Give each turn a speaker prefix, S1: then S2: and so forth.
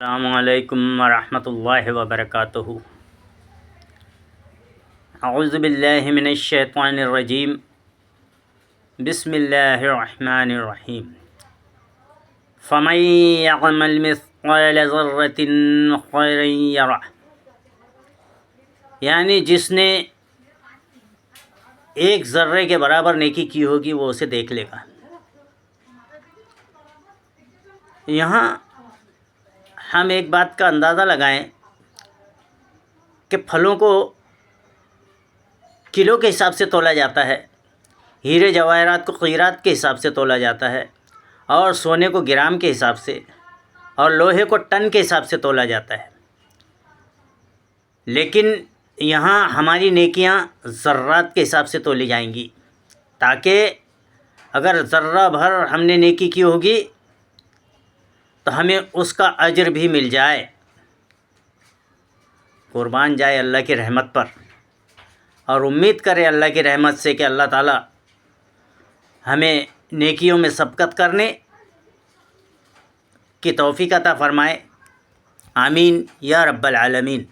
S1: السلام علیکم ورحمۃ اللہ وبرکاتہ۔ اعوذ باللہ من الشیطان الرجیم، بسم اللہ الرحمن الرحیم۔ فمن یعمل مثقال ذرۃ خیرا یرہ، یعنی جس نے ایک ذرے کے برابر نیکی کی ہوگی وہ اسے دیکھ لے گا۔ یہاں ہم ایک بات کا اندازہ لگائیں کہ پھلوں کو کلو کے حساب سے تولا جاتا ہے، ہیرے جواہرات کو قیرات کے حساب سے تولا جاتا ہے، اور سونے کو گرام کے حساب سے اور لوہے کو ٹن کے حساب سے تولا جاتا ہے۔ لیکن یہاں ہماری نیکیاں ذرات کے حساب سے تولی جائیں گی، تاکہ اگر ذرہ بھر ہم نے نیکی کی ہوگی تو ہمیں اس کا اجر بھی مل جائے۔ قربان جائے اللہ کی رحمت پر، اور امید کرے اللہ کی رحمت سے کہ اللہ تعالی ہمیں نیکیوں میں سبقت کرنے کی توفیق عطا فرمائے۔ آمین یا رب العالمین۔